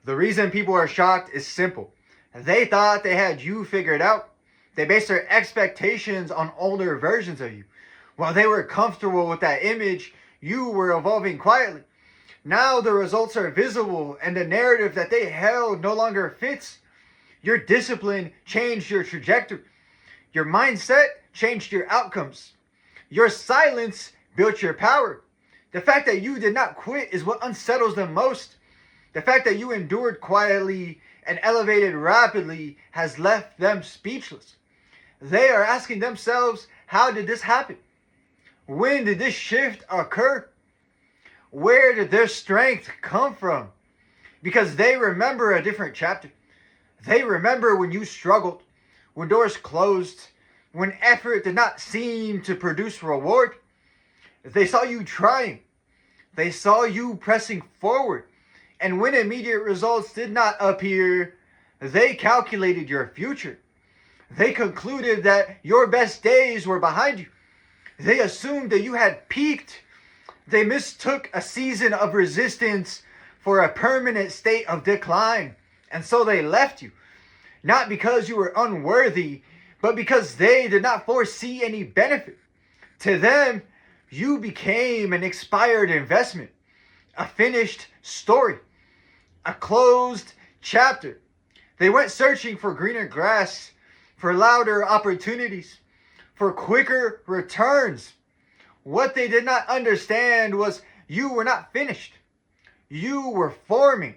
The reason people are shocked is simple. They thought they had you figured out. They based their expectations on older versions of you. While they were comfortable with that image, you were evolving quietly. Now the results are visible and the narrative that they held no longer fits. Your discipline changed your trajectory. Your mindset changed your outcomes. Your silence built your power. The fact that you did not quit is what unsettles them most. The fact that you endured quietly and elevated rapidly has left them speechless. They are asking themselves, how did this happen? When did this shift occur? Where did their strength come from? Because they remember a different chapter. They remember when you struggled, when doors closed, when effort did not seem to produce reward. They saw you trying. They saw you pressing forward. And when immediate results did not appear, they calculated your future. They concluded that your best days were behind you. They assumed that you had peaked. They mistook a season of resistance for a permanent state of decline. And so they left you. Not because you were unworthy, but because they did not foresee any benefit. To them, you became an expired investment, a finished story, a closed chapter. They went searching for greener grass, for louder opportunities, for quicker returns. What they did not understand was you were not finished. You were forming.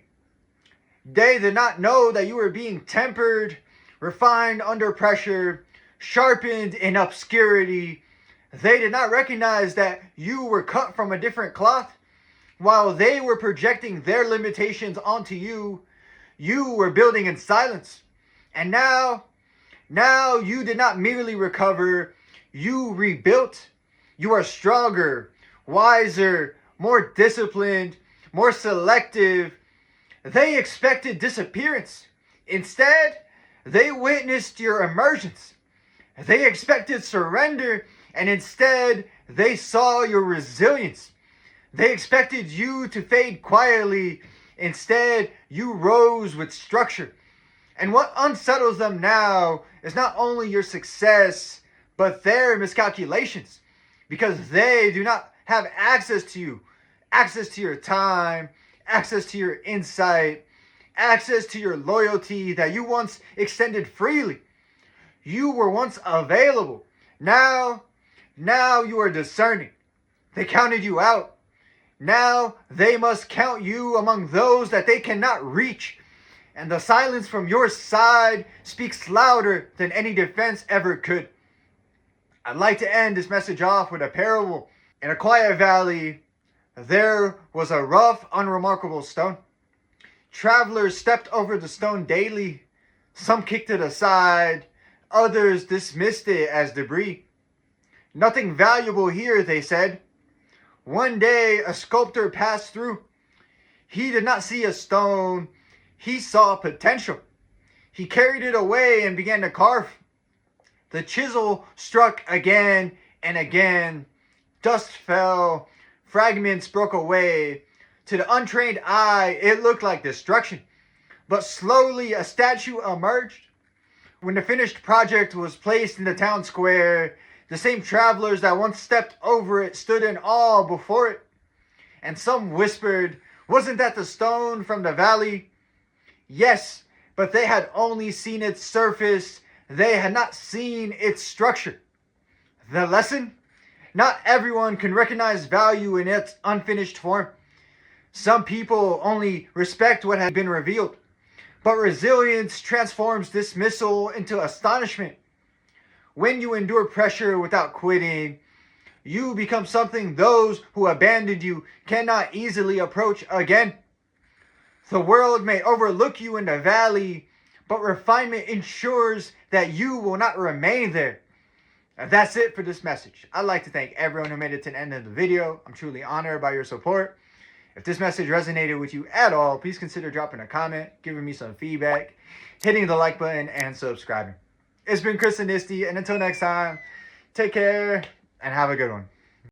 They did not know that you were being tempered, refined under pressure, sharpened in obscurity. They did not recognize that you were cut from a different cloth. While they were projecting their limitations onto you, you were building in silence. And now you did not merely recover, you rebuilt. You are stronger, wiser, more disciplined, more selective. They expected disappearance. Instead, they witnessed your emergence. They expected surrender, and instead, they saw your resilience. They expected you to fade quietly. Instead, you rose with structure. And what unsettles them now is not only your success, but their miscalculations. Because they do not have access to you, access to your time, access to your insight, access to your loyalty that you once extended freely. You were once available. Now you are discerning. They counted you out. Now they must count you among those that they cannot reach. And the silence from your side speaks louder than any defense ever could. I'd like to end this message off with a parable. In a quiet valley, there was a rough, unremarkable stone. Travelers stepped over the stone daily. Some kicked it aside. Others dismissed it as debris. Nothing valuable here, they said. One day, a sculptor passed through. He did not see a stone. He saw potential. He carried it away and began to carve. The chisel struck again and again. Dust fell. Fragments broke away. To the untrained eye, it looked like destruction. But slowly, a statue emerged. When the finished project was placed in the town square, the same travelers that once stepped over it stood in awe before it. And some whispered, "Wasn't that the stone from the valley?" Yes, but they had only seen its surface. They had not seen its structure. The lesson? Not everyone can recognize value in its unfinished form. Some people only respect what has been revealed. But resilience transforms dismissal into astonishment. When you endure pressure without quitting, you become something those who abandoned you cannot easily approach again. The world may overlook you in the valley, but refinement ensures that you will not remain there. And that's it for this message. I'd like to thank everyone who made it to the end of the video. I'm truly honored by your support. If this message resonated with you at all, please consider dropping a comment, giving me some feedback, hitting the like button, and subscribing. It's been Chris and Nisty, and until next time, take care and have a good one.